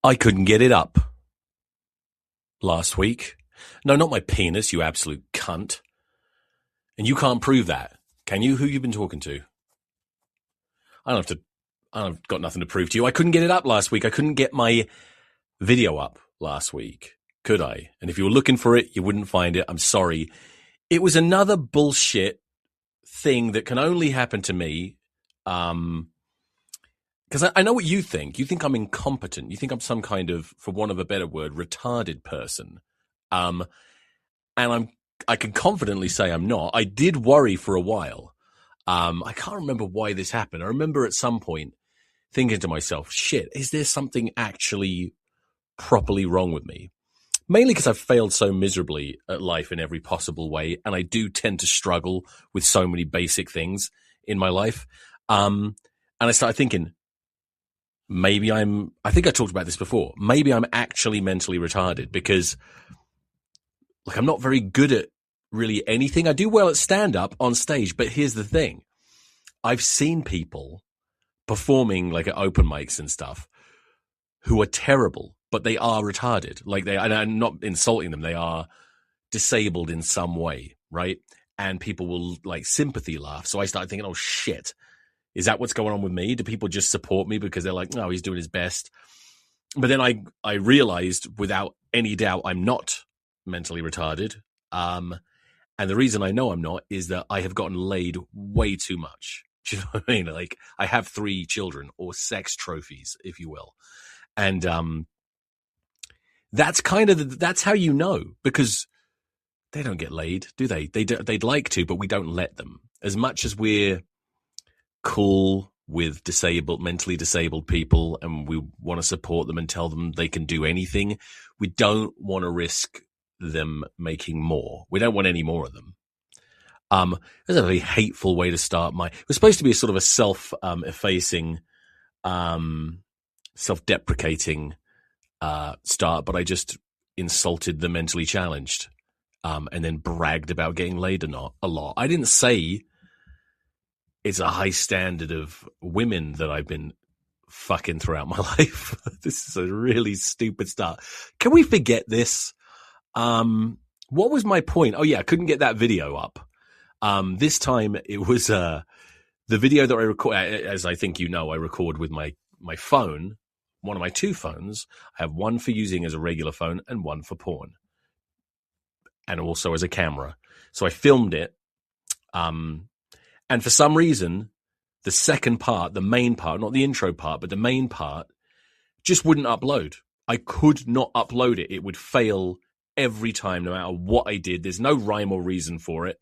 I couldn't get it up last week. No, not my penis, you absolute cunt. And you can't prove that, can you? Who you been talking to? I've got nothing to prove to you. I couldn't get it up last week. I couldn't get my video up last week, could I? And if you were looking for it, you wouldn't find it. I'm sorry. It was another bullshit thing that can only happen to me. Because I know what you think. You think I'm incompetent. You think I'm some kind of, for want of a better word, retarded person. And I can confidently say I'm not. I did worry for a while. I can't remember why this happened. I remember at some point thinking to myself, shit, is there something actually properly wrong with me? Mainly because I've failed so miserably at life in every possible way. And I do tend to struggle with so many basic things in my life. And I started thinking, I think I talked about this before. Maybe I'm actually mentally retarded because like I'm not very good at really anything. I do well at stand-up on stage, but here's the thing. I've seen people performing like at open mics and stuff who are terrible, but they are retarded. Like and I'm not insulting them. They are disabled in some way, right? And people will like sympathy laugh. So I started thinking, oh shit, is that what's going on with me? Do people just support me because they're like, no, he's doing his best? But then I realized without any doubt I'm not mentally retarded. And the reason I know I'm not is that I have gotten laid way too much. Do you know what I mean? Like I have 3 children, or sex trophies, if you will. And that's kind of that's how you know, because they don't get laid, do they? They'd like to, but we don't let them. As much as we're cool with mentally disabled people, and we want to support them and tell them they can do anything, we don't want to risk them making more. We don't want any more of them. There's a very hateful way to start it was supposed to be a sort of a self-effacing, self-deprecating start, but I just insulted the mentally challenged, and then bragged about getting laid a lot. I didn't say it's a high standard of women that I've been fucking throughout my life. This is a really stupid start. Can we forget this? What was my point? Oh yeah, I couldn't get that video up. This time it was the video that I record, as I think you know, I record with my phone, one of my 2 phones. I have one for using as a regular phone and one for porn, and also as a camera. So I filmed it. And for some reason, the second part, the main part, not the intro part, but the main part, just wouldn't upload. I could not upload it. It would fail every time, no matter what I did. There's no rhyme or reason for it.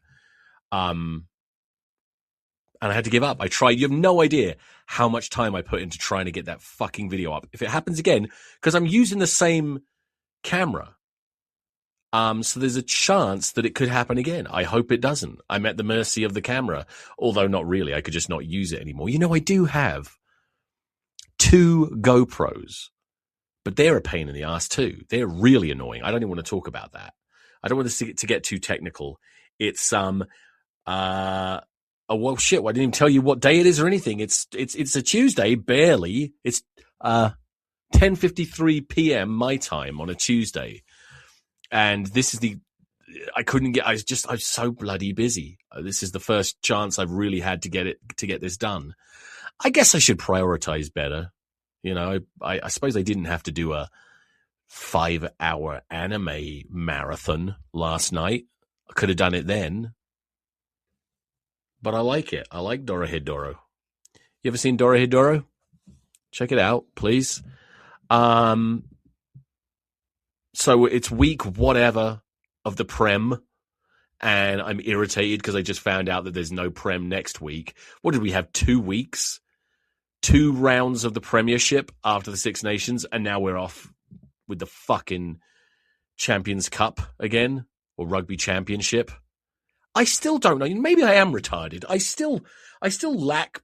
And I had to give up. I tried. You have no idea how much time I put into trying to get that fucking video up. If it happens again, because I'm using the same camera, so there's a chance that it could happen again. I hope it doesn't. I'm at the mercy of the camera, although not really. I could just not use it anymore. You know, I do have 2 GoPros, but they're a pain in the ass too. They're really annoying. I don't even want to talk about that. I don't want to get too technical. It's oh well shit, well, I didn't even tell you what day it is or anything. It's a Tuesday, barely. It's 10:53 p.m. my time on a Tuesday. And this is I was so bloody busy. This is the first chance I've really had to get this done. I guess I should prioritize better. You know, I suppose I didn't have to do a 5-hour anime marathon last night. I could have done it then. But I like it. I like Dorohedoro. You ever seen Dorohedoro? Check it out, please. So it's week whatever of the Prem, and I'm irritated because I just found out that there's no Prem next week. What did we have, 2 weeks? 2 rounds of the Premiership after the Six Nations, and now we're off with the fucking Champions Cup again, or Rugby Championship. I still don't know. Maybe I am retarded. I still lack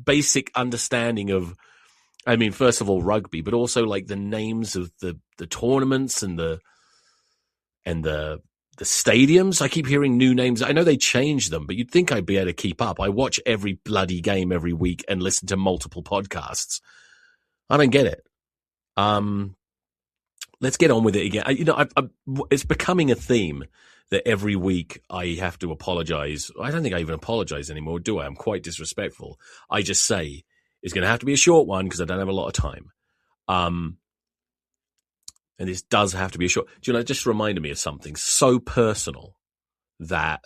basic understanding of, I mean, first of all, rugby, but also like the names of the tournaments and the stadiums. I keep hearing new names. I know they change them, but you'd think I'd be able to keep up. I watch every bloody game every week and listen to multiple podcasts. I don't get it. Let's get on with it again. It's becoming a theme that every week I have to apologize. I don't think I even apologize anymore, do I? I'm quite disrespectful. I just say it's going to have to be a short one because I don't have a lot of time. And this does have to be a short. Do you know, it just reminded me of something so personal that.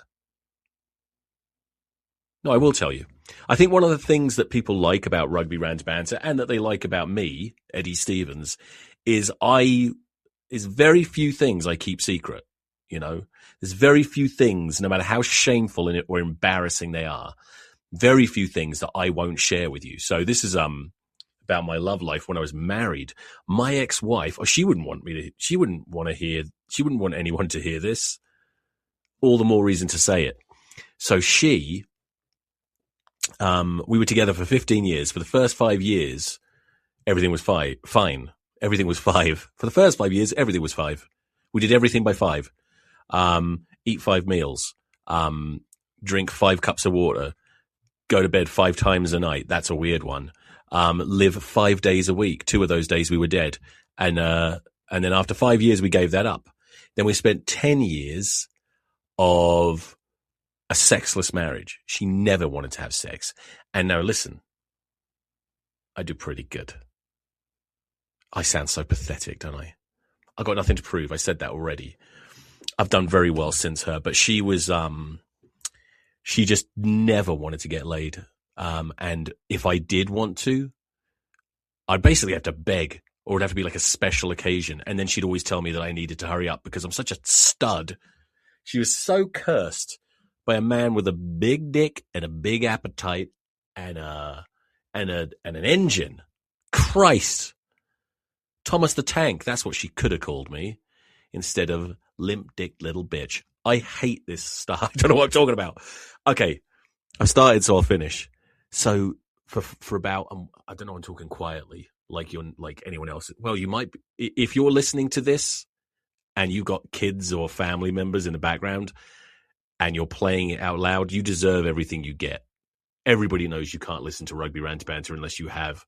No, I will tell you. I think one of the things that people like about Rugby Rant Banter and that they like about me, Eddie Stevens, is there's very few things I keep secret. You know, there's very few things, no matter how shameful or embarrassing they are, very few things that I won't share with you. So this is about my love life when I was married. My ex-wife, she wouldn't want anyone to hear this. All the more reason to say it. So we were together for 15 years. For the first 5 years, everything was fine. Everything was 5. For the first 5 years, everything was 5. We did everything by 5. Eat 5 meals. Drink 5 cups of water. Go to bed 5 times a night. That's a weird one. Live 5 days a week. 2 of those days we were dead. And then after 5 years, we gave that up. Then we spent 10 years of a sexless marriage. She never wanted to have sex. And now listen, I do pretty good. I sound so pathetic, don't I? I've got nothing to prove. I said that already. I've done very well since her, but she was, she just never wanted to get laid. And if I did want to, I'd basically have to beg, or it'd have to be like a special occasion. And then she'd always tell me that I needed to hurry up because I'm such a stud. She was so cursed by a man with a big dick and a big appetite and an engine. Christ. Thomas the Tank, that's what she could have called me instead of limp dick little bitch. I hate this stuff. I don't know what I'm talking about. Okay, I've started, so I'll finish. So for about, I don't know, I'm talking quietly like you're like anyone else. Well, you might be, if you're listening to this and you've got kids or family members in the background and you're playing it out loud, you deserve everything you get. Everybody knows you can't listen to Rugby Rant Banter unless you have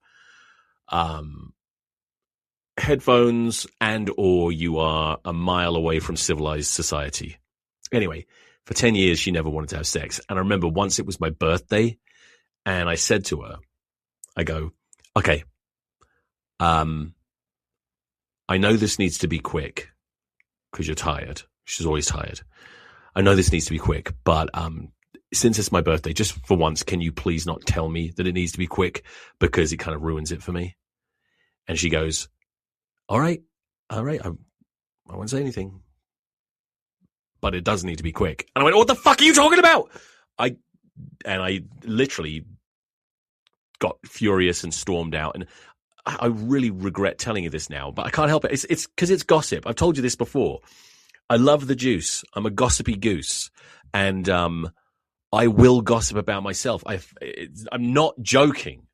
headphones and or you are a mile away from civilized society. Anyway, for 10 years, she never wanted to have sex. And I remember once it was my birthday and I said to her, I go, okay, I know this needs to be quick because you're tired. She's always tired. I know this needs to be quick, but since it's my birthday, just for once, can you please not tell me that it needs to be quick because it kind of ruins it for me? And she goes, all right, I won't say anything, but it does need to be quick. And I went, what the fuck are you talking about? I literally got furious and stormed out. And I really regret telling you this now, but I can't help it. It's because it's gossip. I've told you this before. I love the juice. I'm a gossipy goose. And I will gossip about myself. I'm not joking.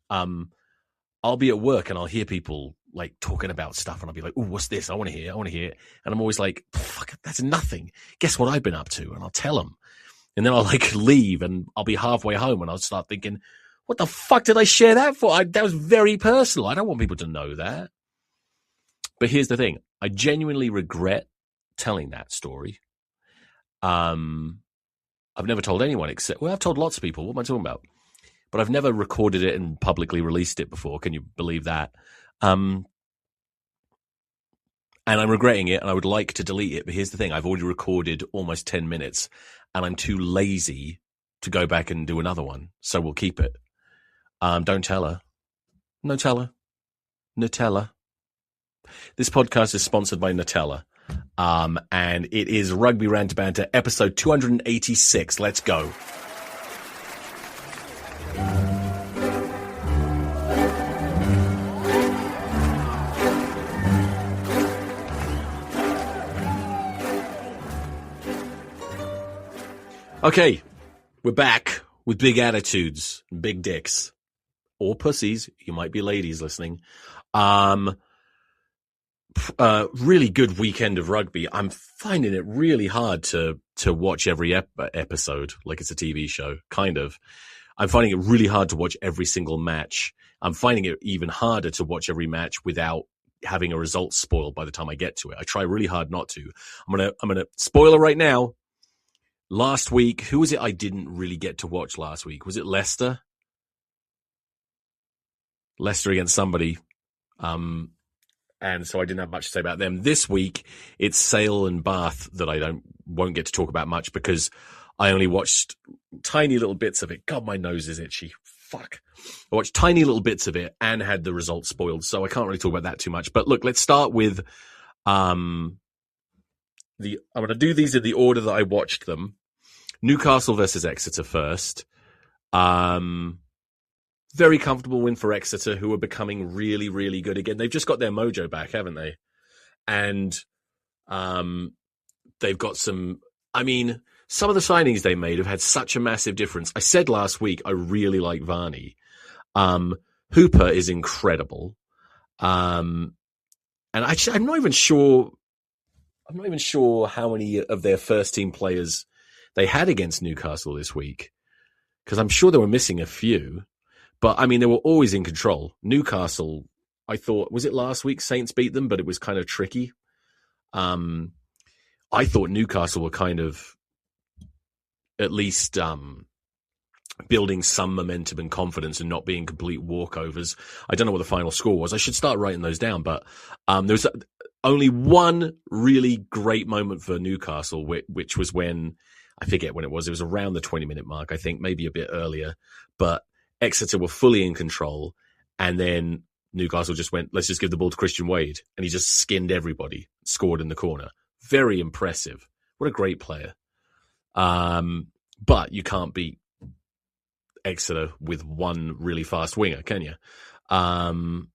I'll be at work and I'll hear people like talking about stuff and I'll be like, oh, what's this? I want to hear it. And I'm always like, fuck, that's nothing. Guess what I've been up to? And I'll tell them. And then I'll like leave and I'll be halfway home and I'll start thinking, what the fuck did I share that for? That was very personal. I don't want people to know that. But here's the thing. I genuinely regret telling that story. I've never told anyone except, well, I've told lots of people. What am I talking about? But I've never recorded it and publicly released it before. Can you believe that? And I'm regretting it and I would like to delete it. But here's the thing. I've already recorded almost 10 minutes and I'm too lazy to go back and do another one. So we'll keep it. Don't tell her. No tell her. Nutella. This podcast is sponsored by Nutella. And it is Rugby Rant Banter episode 286. Let's go. Okay, we're back with big attitudes and big dicks. Or pussies. You might be ladies listening. Really good weekend of rugby. I'm finding it really hard to watch every episode like it's a TV show, kind of. I'm finding it really hard to watch every single match. I'm finding it even harder to watch every match without having a result spoiled by the time I get to it. I try really hard not to. I'm gonna spoiler right now. Last week, who was it I didn't really get to watch last week? Was it Leicester? Leicester against somebody. And so I didn't have much to say about them. This week, it's Sale and Bath that I won't get to talk about much because I only watched tiny little bits of it. God, my nose is itchy. Fuck. I watched tiny little bits of it and had the results spoiled, so I can't really talk about that too much. But look, let's start with I'm going to do these in the order that I watched them. Newcastle versus Exeter first. Very comfortable win for Exeter, who are becoming really, really good again. They've just got their mojo back, haven't they? And they've got some of the signings they made have had such a massive difference. I said last week I really like Varney. Hooper is incredible. And I'm not even sure how many of their first team players they had against Newcastle this week, because I'm sure they were missing a few. But, they were always in control. Newcastle, I thought, was it last week Saints beat them, but it was kind of tricky. I thought Newcastle were kind of at least building some momentum and confidence and not being complete walkovers. I don't know what the final score was. I should start writing those down. But there was only one really great moment for Newcastle, which was when, I forget when it was around the 20-minute mark, I think, maybe a bit earlier. But Exeter were fully in control, and then Newcastle just went, let's just give the ball to Christian Wade, and he just skinned everybody, scored in the corner. Very impressive. What a great player. But you can't beat Exeter with one really fast winger, can you? Nothing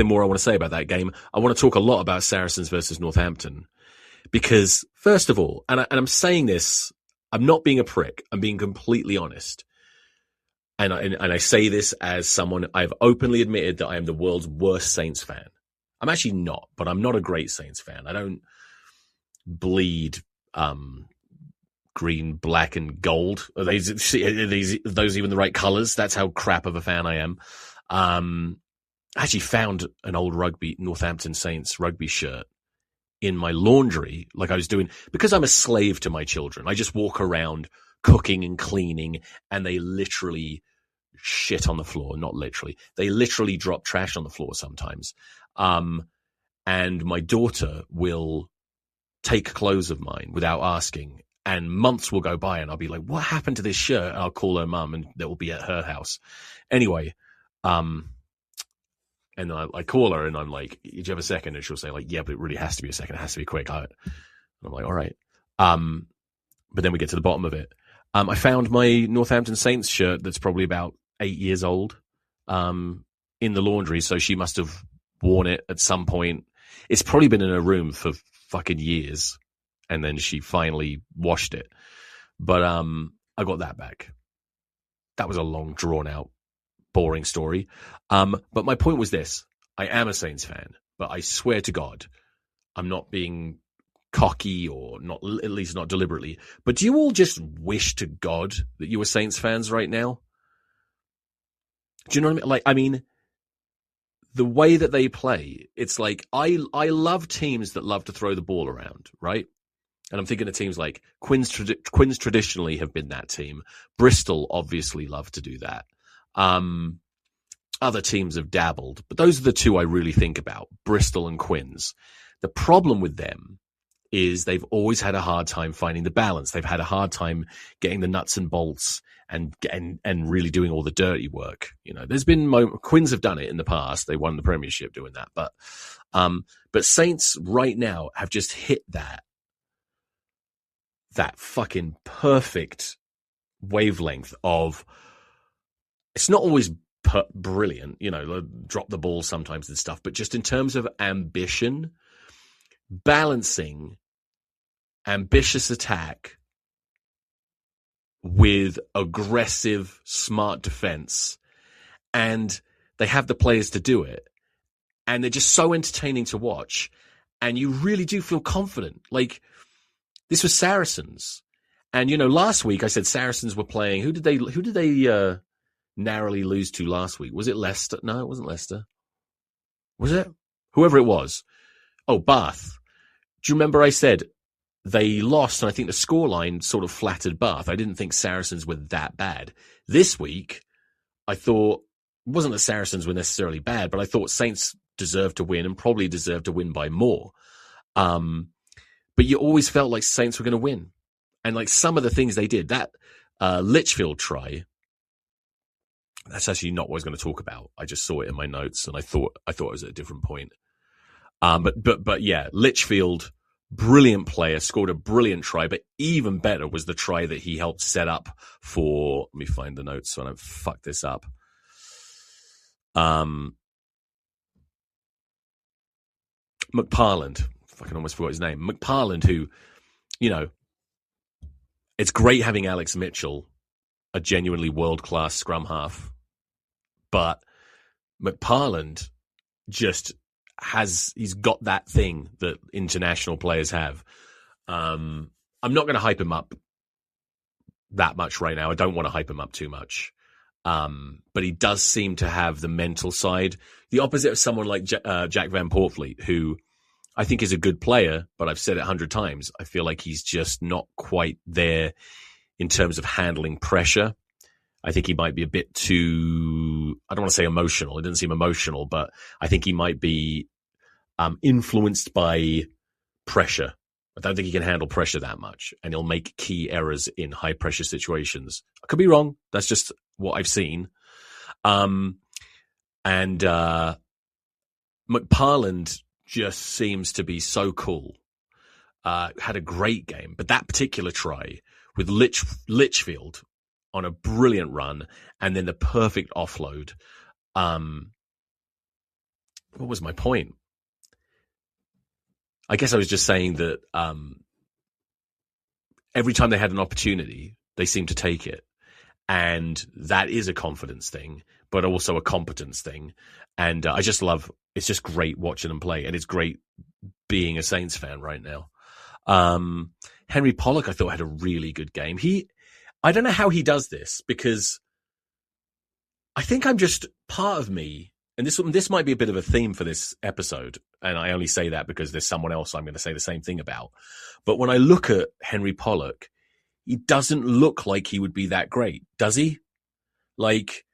more I want to say about that game. I want to talk a lot about Saracens versus Northampton, because first of all, and I'm saying this, I'm not being a prick, I'm being completely honest. And I say this as someone, I've openly admitted that I am the world's worst Saints fan. I'm actually not, but I'm not a great Saints fan. I don't bleed green, black, and gold. Are those even the right colors? That's how crap of a fan I am. I actually found an old Northampton Saints rugby shirt in my laundry, like I was doing, because I'm a slave to my children. I just walk around cooking and cleaning, and they literally shit on the floor. Not literally. They literally drop trash on the floor sometimes. And my daughter will take clothes of mine without asking, and months will go by and I'll be like, what happened to this shirt? And I'll call her mum, and that will be at her house. Anyway, and then I call her and I'm like, do you have a second? And she'll say like, yeah, but it really has to be a second. It has to be quick. And I'm like, all right. But then we get to the bottom of it. I found my Northampton Saints shirt that's probably about 8 years old in the laundry, so she must have worn it at some point. It's probably been in her room for fucking years, and then she finally washed it. But I got that back. That was a long, drawn-out, boring story. But my point was this. I am a Saints fan, but I swear to God, I'm not being cocky, or not, at least not deliberately. But do you all just wish to God that you were Saints fans right now? Do you know what I mean? The way that they play, it's like I love teams that love to throw the ball around, right? And I'm thinking of teams like Quins traditionally have been that team. Bristol obviously love to do that. Other teams have dabbled, but those are the two I really think about, Bristol and Quins. The problem with them is they've always had a hard time finding the balance. They've had a hard time getting the nuts and bolts and really doing all the dirty work. There's been Quins have done it in the past. They won the Premiership doing that, but Saints right now have just hit that fucking perfect wavelength of, it's not always brilliant, drop the ball sometimes and stuff, but just in terms of ambition, balancing ambitious attack with aggressive, smart defense, and they have the players to do it, and they're just so entertaining to watch, and you really do feel confident. Like, this was Saracens, And last week I said Saracens were playing. Who did they narrowly lose to last week? Was it Leicester? No, it wasn't Leicester. Was it? Whoever it was. Oh, Bath. Do you remember I said they lost, and I think the scoreline sort of flattered Bath. I didn't think Saracens were that bad. This week, I thought, it wasn't that Saracens were necessarily bad, but I thought Saints deserved to win and probably deserved to win by more. But you always felt like Saints were going to win. And like some of the things they did, that Litchfield try, that's actually not what I was going to talk about. I just saw it in my notes, and I thought it was at a different point. But yeah, Litchfield, brilliant player, scored a brilliant try, but even better was the try that he helped set up for. Let me find the notes so I don't fuck this up. McParland, fucking almost forgot his name. McParland, who, it's great having Alex Mitchell, a genuinely world-class scrum half, but McParland just he's got that thing that international players have. I'm not going to hype him up that much right now. I don't want to hype him up too much. But he does seem to have the mental side, the opposite of someone like Jack Van Poortvliet, who I think is a good player, but I've said it 100 times. I feel like he's just not quite there in terms of handling pressure. I think he might be a bit too, I don't want to say emotional. It doesn't seem emotional, but I think he might be influenced by pressure. I don't think he can handle pressure that much, and he'll make key errors in high pressure situations. I could be wrong. That's just what I've seen. And McParland just seems to be so cool. Had a great game, but that particular try with Litchfield on a brilliant run and then the perfect offload. What was my point? I guess I was just saying that every time they had an opportunity, they seemed to take it. And that is a confidence thing, but also a competence thing. And I just love, it's just great watching them play. And it's great being a Saints fan right now. Henry Pollock, I thought, had a really good game. I don't know how he does this, because I think I'm just part of me. And this might be a bit of a theme for this episode. And I only say that because there's someone else I'm going to say the same thing about. But when I look at Henry Pollock, he doesn't look like he would be that great, does he? Like,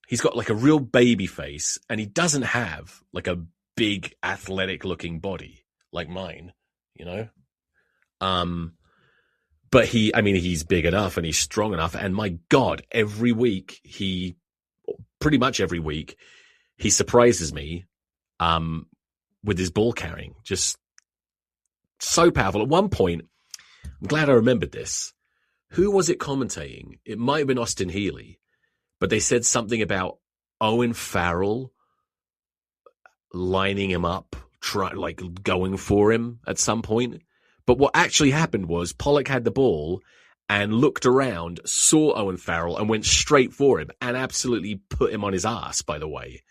he's got like a real baby face, and he doesn't have like a big athletic looking body like mine, But he's big enough and he's strong enough. And my God, pretty much every week, he surprises me with his ball carrying. Just so powerful. At one point, I'm glad I remembered this. Who was it commentating? It might have been Austin Healey, but they said something about Owen Farrell lining him up, going for him at some point. But what actually happened was Pollock had the ball and looked around, saw Owen Farrell, and went straight for him and absolutely put him on his ass, by the way.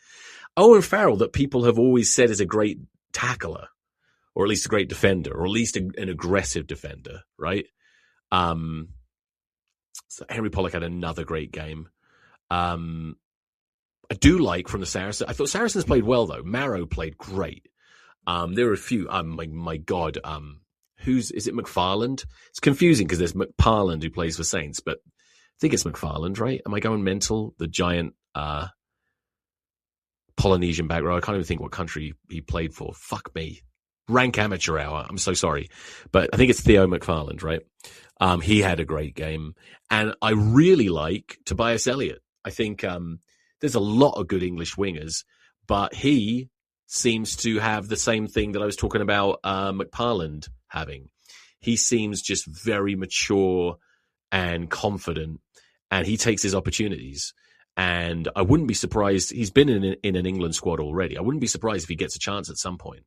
Owen Farrell, that people have always said is a great tackler, or at least a great defender, or at least an aggressive defender, right? So Henry Pollock had another great game. I do like from the Saracens. I thought Saracens played well, though. Marrow played great. There were a few. My God. Is it McFarland? It's confusing because there's McParland who plays for Saints, but I think it's McFarland, right? Am I going mental? The giant Polynesian back row. I can't even think what country he played for. Fuck me. Rank amateur hour. I'm so sorry. But I think it's Theo McFarland, right? He had a great game. And I really like Tobias Elliott. I think there's a lot of good English wingers, but he seems to have the same thing that I was talking about McParland having. He seems just very mature and confident, and he takes his opportunities. And I wouldn't be surprised. He's been in an England squad already. I wouldn't be surprised if he gets a chance at some point.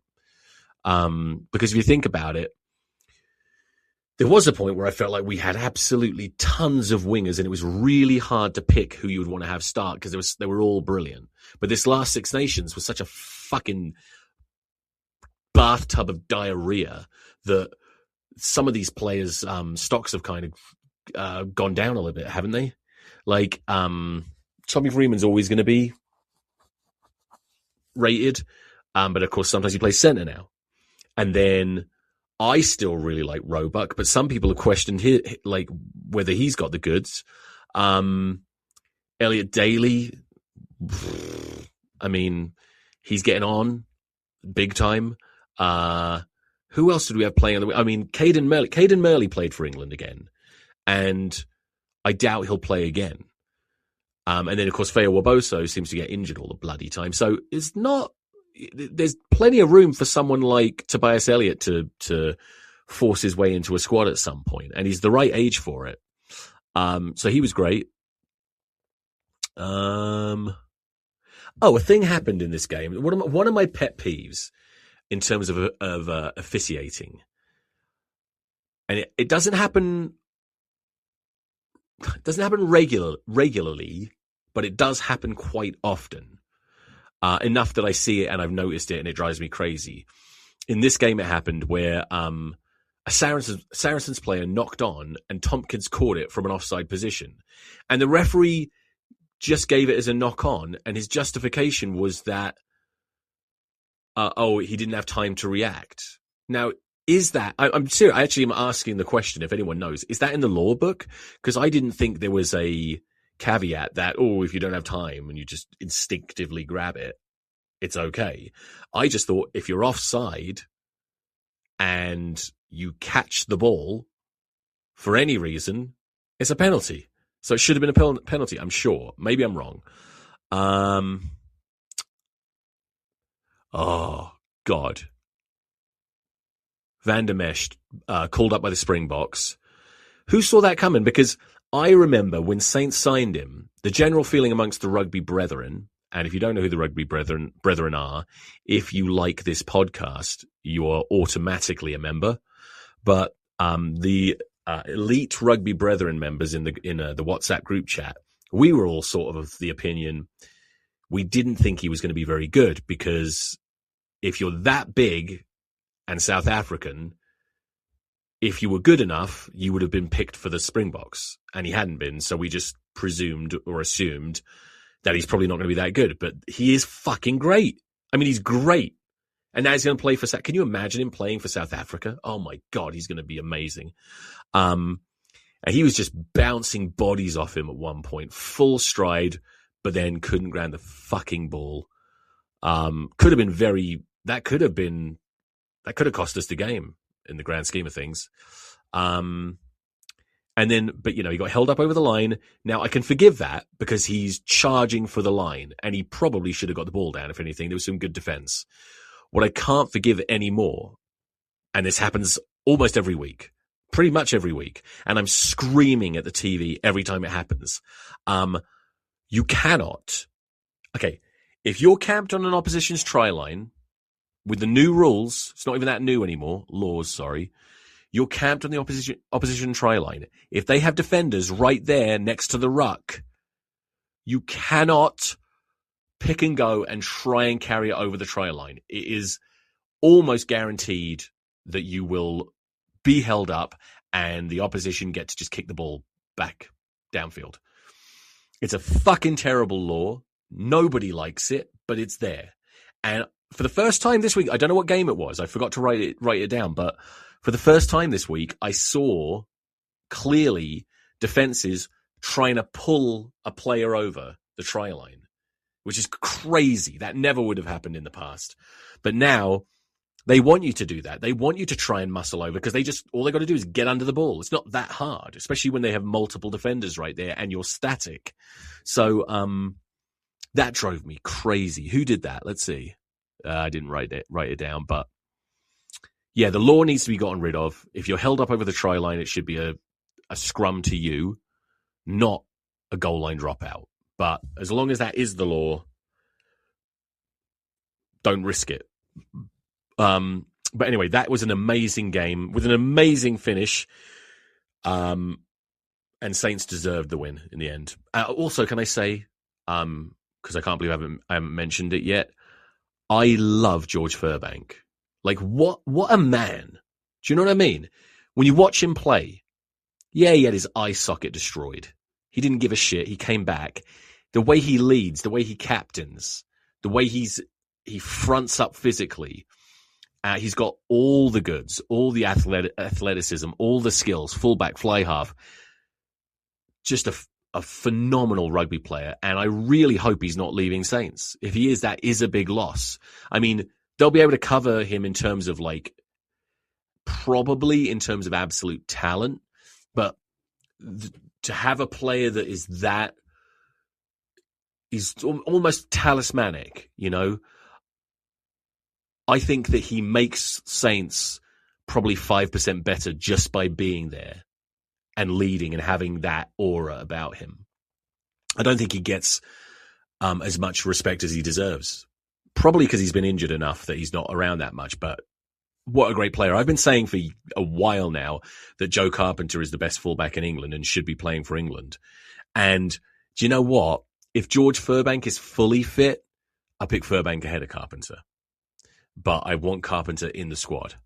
Because if you think about it, there was a point where I felt like we had absolutely tons of wingers, and it was really hard to pick who you would want to have start because they were all brilliant. But this last Six Nations was such a fucking bathtub of diarrhea that some of these players' stocks have kind of gone down a little bit, haven't they? Like, Tommy Freeman's always going to be rated, but of course sometimes he plays centre now. And then I still really like Roebuck, but some people have questioned like whether he's got the goods. Elliot Daly, I mean, he's getting on big time. Who else did we have playing? I mean, Caden Murley played for England again, and I doubt he'll play again. And then, of course, Feo Waboso seems to get injured all the bloody time. So there's plenty of room for someone like Tobias Elliott to force his way into a squad at some point, and he's the right age for it. So he was great. A thing happened in this game. One of my pet peeves in terms of officiating, and it doesn't happen. It doesn't happen regularly, but it does happen quite often. Enough that I see it and I've noticed it, and it drives me crazy. In this game, it happened where a Saracens player knocked on, and Tompkins caught it from an offside position, and the referee just gave it as a knock on, and his justification was that he didn't have time to react. Now, is that, I'm serious, I actually am asking the question, if anyone knows, is that in the law book? Because I didn't think there was a caveat that, if you don't have time and you just instinctively grab it, it's okay. I just thought if you're offside and you catch the ball for any reason, it's a penalty. So it should have been a penalty, I'm sure. Maybe I'm wrong. Oh, God. Van der Mesch, called up by the Springboks. Who saw that coming? Because I remember when Saints signed him, the general feeling amongst the rugby brethren, and if you don't know who the rugby brethren are, if you like this podcast, you are automatically a member. But the elite rugby brethren members in the WhatsApp group chat, we were all sort of the opinion we didn't think he was going to be very good, because if you're that big and South African, if you were good enough, you would have been picked for the Springboks, and he hadn't been. So we just presumed or assumed that he's probably not going to be that good, but he is fucking great. I mean, he's great. And now he's going to play for, can you imagine him playing for South Africa? Oh my God, he's going to be amazing. And he was just bouncing bodies off him at one point, full stride, but then couldn't ground the fucking ball. That could have cost us the game in the grand scheme of things. And then, but he got held up over the line. Now I can forgive that because he's charging for the line, and he probably should have got the ball down. If anything, there was some good defense. What I can't forgive anymore, and this happens almost every week, pretty much every week, and I'm screaming at the TV every time it happens. You cannot, if you're camped on an opposition's try line with the new rules, it's not even that new anymore, laws, sorry, you're camped on the opposition try line. If they have defenders right there next to the ruck, you cannot pick and go and try and carry it over the try line. It is almost guaranteed that you will be held up and the opposition get to just kick the ball back downfield. It's a fucking terrible law. Nobody likes it, but it's there. And for the first time this week, I don't know what game it was. I forgot to write it down, but for the first time this week, I saw clearly defenses trying to pull a player over the try line, which is crazy. That never would have happened in the past. But now they want you to do that. They want you to try and muscle over because all they got to do is get under the ball. It's not that hard, especially when they have multiple defenders right there and you're static. So that drove me crazy. Who did that? Let's see. I didn't write it down, but yeah, the law needs to be gotten rid of. If you're held up over the try line, it should be a scrum to you, not a goal line dropout. But as long as that is the law, don't risk it. But anyway, that was an amazing game with an amazing finish. And Saints deserved the win in the end. Also, can I say, because I can't believe I haven't mentioned it yet, I love George Furbank. Like, what a man. Do you know what I mean? when you watch him play, yeah, he had his eye socket destroyed. He didn't give a shit. He came back. The way he leads, the way he captains, the way he fronts up physically, he's got all the goods, all the athleticism, all the skills, fullback, fly half. Just a phenomenal rugby player, and I really hope he's not leaving Saints. If he is, that is a big loss. I mean, they'll be able to cover him in terms of probably in terms of absolute talent, but to have a player that is almost talismanic, I think that he makes Saints probably 5% better just by being there and leading and having that aura about him. I don't think he gets as much respect as he deserves, probably because he's been injured enough that he's not around that much, but what a great player. I've been saying for a while now that Joe Carpenter is the best fullback in England and should be playing for England. And do you know what? If George Furbank is fully fit, I pick Furbank ahead of Carpenter. But I want Carpenter in the squad.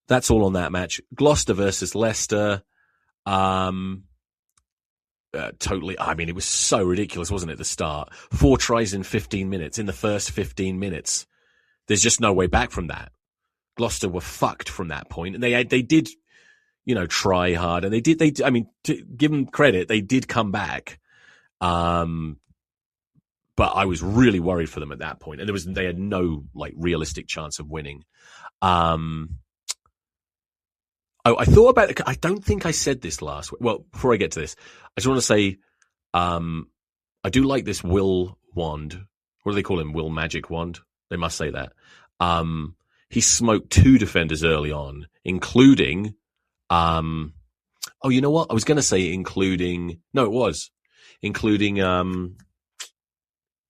That's all on that match. Gloucester versus Leicester. Totally. I mean, it was so ridiculous, wasn't it, at the start? 4 tries in 15 minutes, in the first 15 minutes. There's just no way back from that. Gloucester were fucked from that point. And they did, try hard. And I mean, to give them credit, they did come back. But I was really worried for them at that point. And they had no realistic chance of winning. I thought about it. I don't think I said this last week. Well, before I get to this, I just want to say, I do like this Will Wand. What do they call him? Will Magic Wand? They must say that. He smoked 2 defenders early on, including, you know what? I was going to say including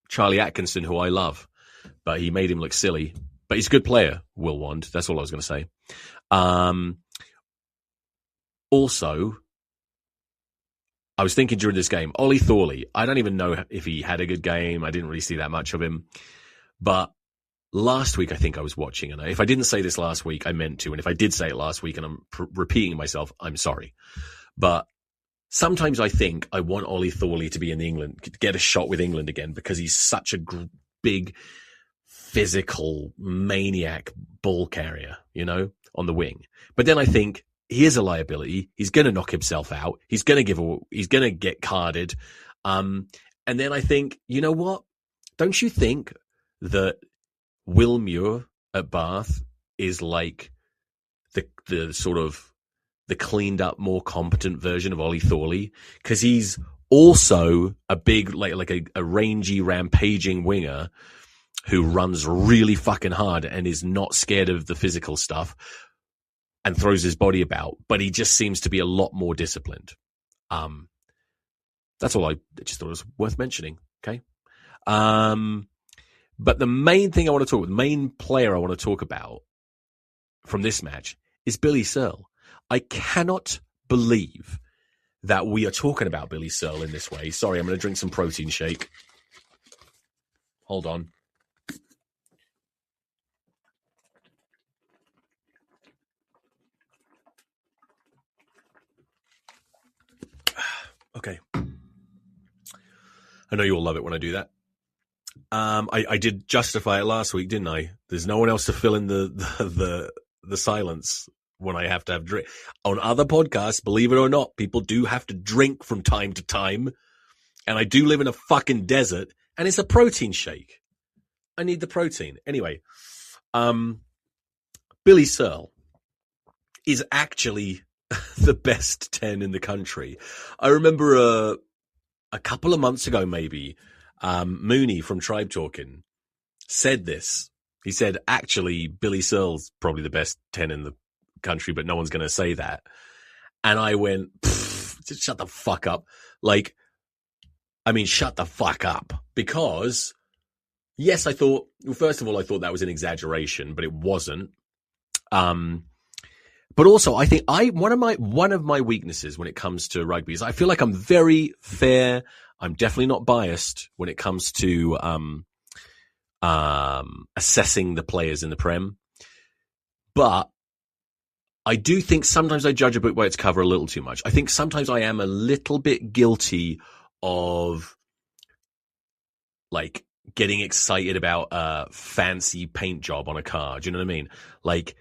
Charlie Atkinson, who I love, but he made him look silly. But he's a good player, Will Wand. That's all I was going to say. Also, I was thinking during this game, Ollie Thorley, I don't even know if he had a good game. I didn't really see that much of him. But last week, I think I was watching, and if I didn't say this last week, I meant to. And if I did say it last week and I'm repeating myself, I'm sorry. But sometimes I think I want Ollie Thorley to be in England, to get a shot with England again, because he's such a big, physical, maniac ball carrier, on the wing. But then I think, he is a liability. He's going to knock himself out. He's going to get carded. And then I think, you know what? Don't you think that Will Muir at Bath is like the sort of the cleaned up, more competent version of Ollie Thorley? Because he's also a big, a rangy, rampaging winger who runs really fucking hard and is not scared of the physical stuff and throws his body about, but he just seems to be a lot more disciplined. That's all. I just thought it was worth mentioning. Okay. But the main thing the main player I want to talk about from this match is Billy Searle. I cannot believe that we are talking about Billy Searle in this way. Sorry, I'm going to drink some protein shake. Hold on. Okay. I know you all love it when I do that. I did justify it last week, didn't I? There's no one else to fill in the silence when I have to have drink. On other podcasts, believe it or not, people do have to drink from time to time. And I do live in a fucking desert, and it's a protein shake. I need the protein. Anyway, Billy Searle is actually the best 10 in the country. I remember a couple of months ago, maybe, Mooney from Tribe Talking said this. He said, actually, Billy Searle's probably the best 10 in the country, but no one's going to say that. And I went, just shut the fuck up. Shut the fuck up. Because, yes, first of all, I thought that was an exaggeration, but it wasn't. But also, I think one of my weaknesses when it comes to rugby is I feel like I'm very fair. I'm definitely not biased when it comes to assessing the players in the Prem. But I do think sometimes I judge a book by its cover a little too much. I think sometimes I am a little bit guilty of like getting excited about a fancy paint job on a car. Do you know what I mean? Like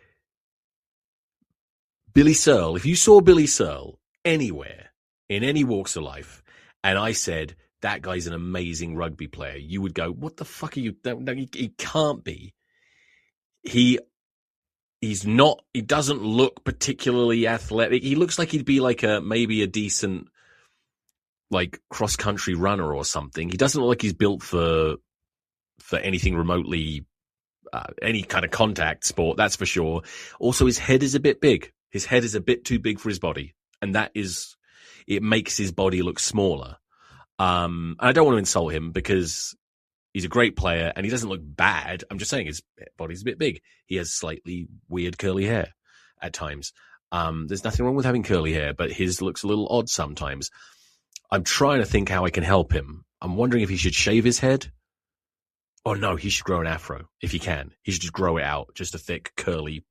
Billy Searle, if you saw Billy Searle anywhere in any walks of life, and I said, that guy's an amazing rugby player, you would go, what the fuck are you? No, he can't be. He's not, he doesn't look particularly athletic. He looks like he'd be like maybe a decent like cross-country runner or something. He doesn't look like he's built for anything remotely, any kind of contact sport, that's for sure. Also, his head is a bit big. His head is a bit too big for his body. And it makes his body look smaller. And I don't want to insult him because he's a great player and he doesn't look bad. I'm just saying his body's a bit big. He has slightly weird curly hair at times. There's nothing wrong with having curly hair, but his looks a little odd sometimes. I'm trying to think how I can help him. I'm wondering if he should shave his head. Oh no, he should grow an afro if he can. He should just grow it out, just a thick, curly,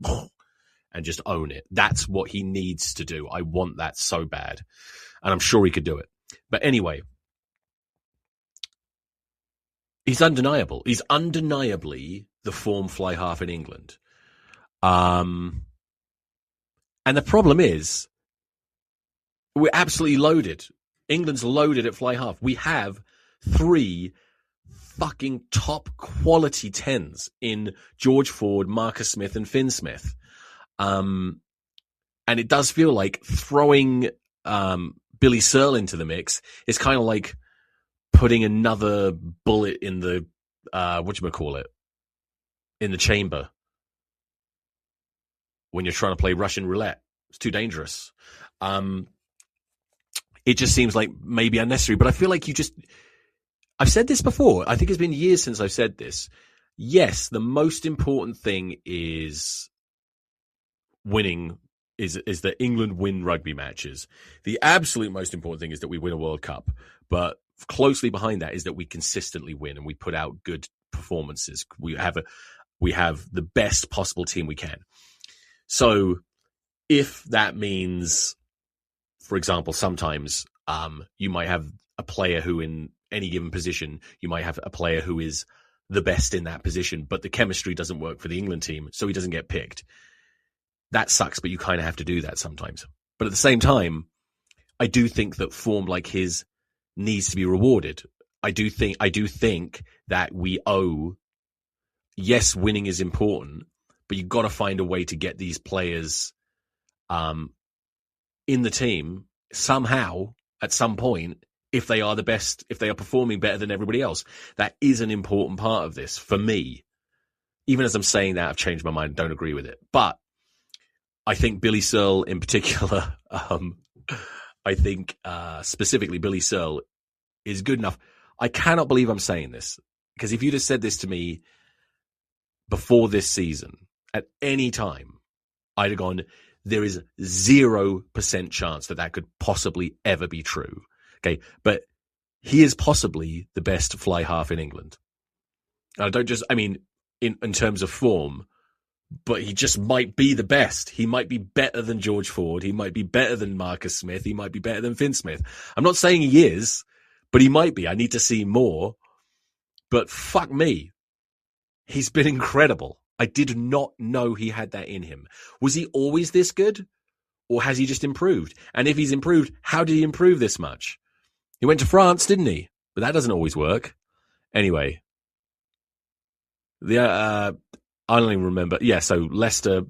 and just own it. That's what he needs to do. I want that so bad. And I'm sure he could do it. But anyway, he's undeniable. He's undeniably the form fly half in England. And the problem is, we're absolutely loaded. England's loaded at fly half. We have 3 fucking top quality 10s in George Ford, Marcus Smith, and Finn Smith. And it does feel like throwing Billy Searle into the mix is kind of like putting another bullet in the in the chamber when you're trying to play Russian roulette. It's too dangerous. It just seems like maybe unnecessary, but I feel like I've said this before. I think it's been years since I've said this. Yes, the most important thing is winning, is that England win rugby matches. The absolute most important thing is that we win a World Cup. But closely behind that is that we consistently win and we put out good performances. We have the best possible team we can. So if that means, for example, sometimes you might have a player who in any given position, you might have a player who is the best in that position, but the chemistry doesn't work for the England team, so he doesn't get picked. That sucks, but you kind of have to do that sometimes. But at the same time, I do think that form like his needs to be rewarded. I do think that we owe, yes, winning is important, but you've got to find a way to get these players in the team somehow at some point if they are the best, if they are performing better than everybody else. That is an important part of this for me. Even as I'm saying that, I've changed my mind and don't agree with it. But I think Billy Searle in particular, I think specifically Billy Searle is good enough. I cannot believe I'm saying this, because if you'd have said this to me before this season at any time, I'd have gone, there is 0% chance that could possibly ever be true. Okay. But he is possibly the best fly half in England. In terms of form, but he just might be the best. He might be better than George Ford. He might be better than Marcus Smith. He might be better than Finn Smith. I'm not saying he is, but he might be. I need to see more. But fuck me, he's been incredible. I did not know he had that in him. Was he always this good? Or has he just improved? And if he's improved, how did he improve this much? He went to France, didn't he? But that doesn't always work. Anyway, I don't even remember. Yeah, so Leicester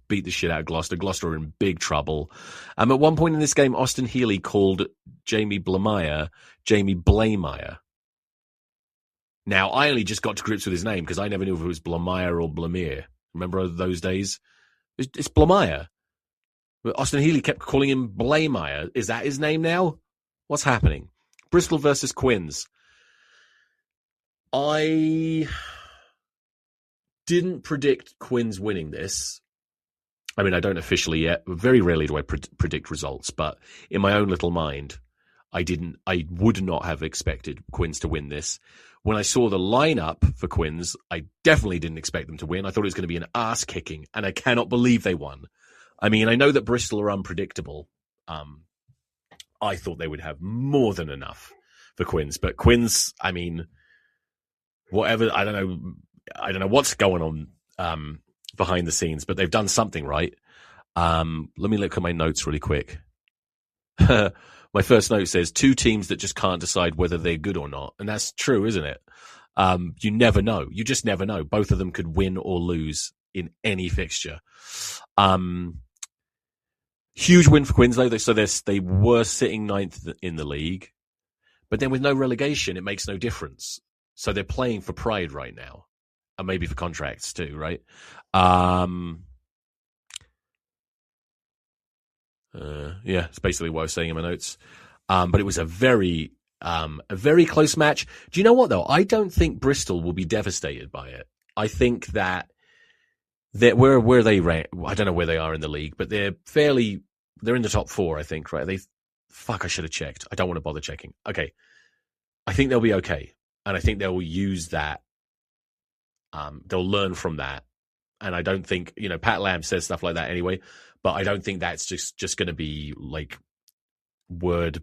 beat the shit out of Gloucester. Gloucester are in big trouble. At one point in this game, Austin Healey called Jamie Blameyer Jamie Blameyer. Now, I only just got to grips with his name because I never knew if it was Blameyer or Blamere. Remember those days? It's Blameyer. But Austin Healey kept calling him Blameyer. Is that his name now? What's happening? Bristol versus Quins. I didn't predict Quins winning this. I mean, I don't officially yet. Very rarely do I predict results, but in my own little mind, I would not have expected Quins to win this. When I saw the lineup for Quins, I definitely didn't expect them to win. I thought it was going to be an ass kicking, and I cannot believe they won. I mean, I know that Bristol are unpredictable. I thought they would have more than enough for Quins, but Quins, I mean, whatever, I don't know what's going on behind the scenes, but they've done something right. Let me look at my notes really quick. My first note says 2 teams that just can't decide whether they're good or not. And that's true, isn't it? You never know. You just never know. Both of them could win or lose in any fixture. Huge win for Quins, though. So they were sitting 9th in the league. But then with no relegation, it makes no difference. So they're playing for pride right now. And maybe for contracts too, right? Yeah, it's basically what I was saying in my notes. But it was a very close match. Do you know what, though? I don't think Bristol will be devastated by it. I think that where they rank, I don't know where they are in the league, but they're in the top 4, I think, right? I should have checked. I don't want to bother checking. Okay. I think they'll be okay. And I think they'll use that. They'll learn from that. And I don't think, Pat Lam says stuff like that anyway, but I don't think that's just going to be like word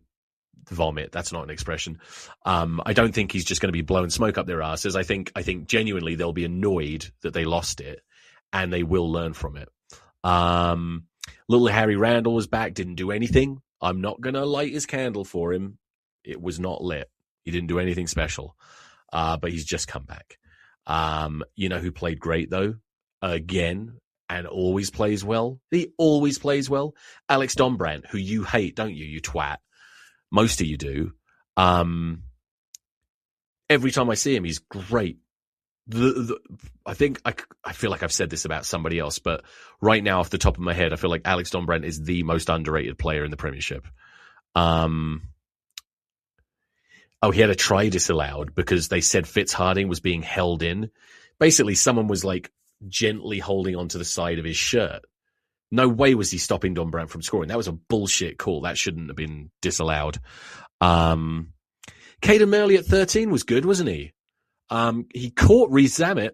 vomit. That's not an expression. I don't think he's just going to be blowing smoke up their asses. I think genuinely they'll be annoyed that they lost it and they will learn from it. Little Harry Randall was back, didn't do anything. I'm not going to light his candle for him. It was not lit. He didn't do anything special. But he's just come back. You know who played great, though? Again, and always plays well. He always plays well. Alex Dombrandt, who you hate, don't you, you twat? Most of you do. Every time I see him, he's great. I think I feel like I've said this about somebody else, but right now, off the top of my head, I feel like Alex Dombrandt is the most underrated player in the Premiership. He had a try disallowed because they said Fitzharding was being held in. Basically, someone was like gently holding onto the side of his shirt. No way was he stopping Dombrandt from scoring. That was a bullshit call. That shouldn't have been disallowed. Caden Murley at 13 was good, wasn't he? He caught Reece Zammit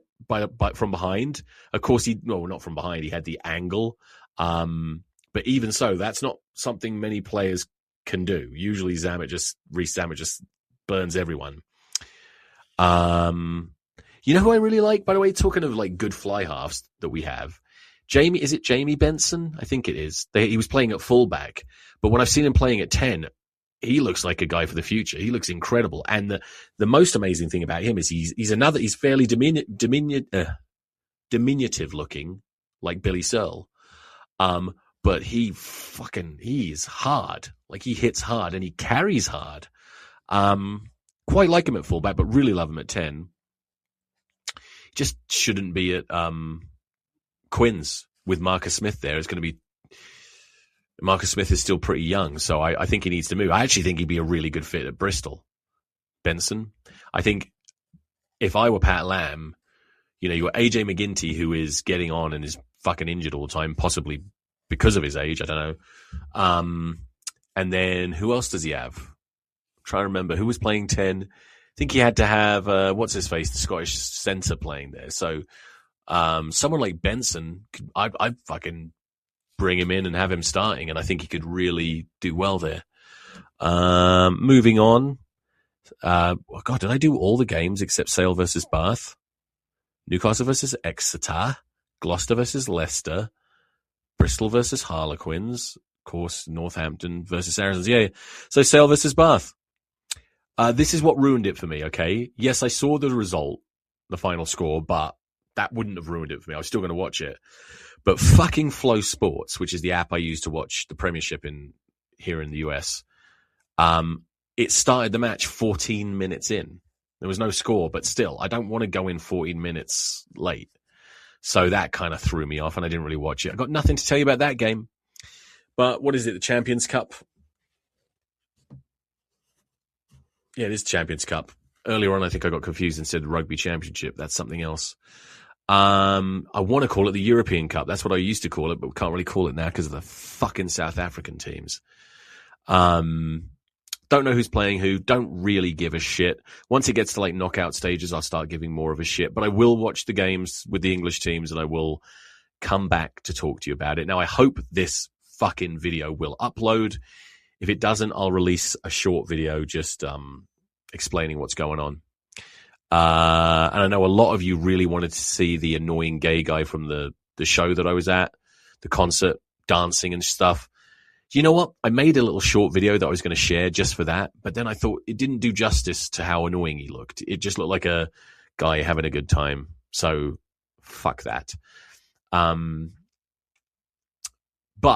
from behind. Of course, not from behind. He had the angle. But even so, that's not something many players can do. Usually Reece Zammit just burns everyone. You know who I really like, by the way, talking of like good fly halves that we have? Is it Jamie Benson? I think it is. He was playing at fullback, but when I've seen him playing at 10, he looks like a guy for the future. He looks incredible. And the most amazing thing about him is he's fairly diminutive looking, like Billy Searle. But he is hard. Like he hits hard and he carries hard. Quite like him at fullback, but really love him at 10. Just shouldn't be at Quins with Marcus Smith there. It's going to be Marcus Smith is still pretty young, so I think he needs to move. I actually think he'd be a really good fit at Bristol. Benson. I think if I were Pat Lam, you got AJ McGinty, who is getting on and is fucking injured all the time, possibly because of his age. I don't know. And then who else does he have? I'm trying to remember who was playing 10. I think he had to have what's his face, the Scottish centre playing there. So someone like Benson, I'd fucking bring him in and have him starting, and I think he could really do well there. Moving on. God, did I do all the games except Sale versus Bath? Newcastle versus Exeter, Gloucester versus Leicester, Bristol versus Harlequins, of course, Northampton versus Saracens. Yeah, so Sale versus Bath. This is what ruined it for me, okay? Yes, I saw the result, the final score, but that wouldn't have ruined it for me. I was still going to watch it. But fucking Flow Sports, which is the app I use to watch the Premiership here in the US, it started the match 14 minutes in. There was no score, but still, I don't want to go in 14 minutes late. So that kind of threw me off, and I didn't really watch it. I got nothing to tell you about that game. But what is it, the Champions Cup? Yeah, it is Champions Cup. Earlier on, I think I got confused and said Rugby Championship. That's something else. I want to call it the European Cup. That's what I used to call it, but we can't really call it now because of the fucking South African teams. Don't know who's playing who. Don't really give a shit. Once it gets to like knockout stages, I'll start giving more of a shit. But I will watch the games with the English teams, and I will come back to talk to you about it. Now, I hope this fucking video will upload. If it doesn't, I'll release a short video just explaining what's going on. And I know a lot of you really wanted to see the annoying gay guy from the show that I was at, the concert, dancing and stuff. You know what? I made a little short video that I was going to share just for that, but then I thought it didn't do justice to how annoying he looked. It just looked like a guy having a good time. So fuck that. But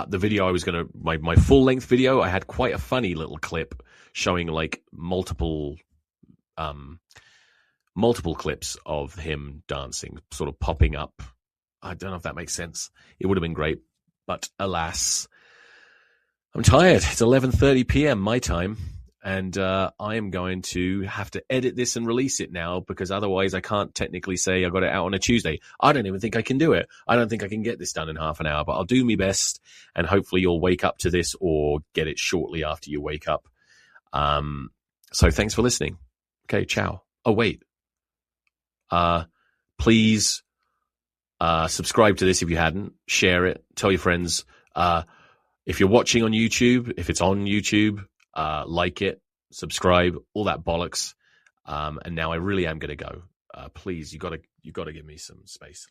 the video I was going to, my full length video, I had quite a funny little clip showing like multiple clips of him dancing, sort of popping up. I don't know if that makes sense. It would have been great, but alas, I'm tired. It's 11:30 p.m. my time, and I am going to have to edit this and release it now, because otherwise I can't technically say I got it out on a Tuesday. I don't even think I can do it. I don't think I can get this done in half an hour, but I'll do my best, and hopefully you'll wake up to this or get it shortly after you wake up. So thanks for listening. Okay, ciao. Oh, wait. Please subscribe to this if you hadn't. Share it. Tell your friends. If you're watching on YouTube, if it's on YouTube, like it, subscribe, all that bollocks. And now I really am going to go. Please, you got to give me some space.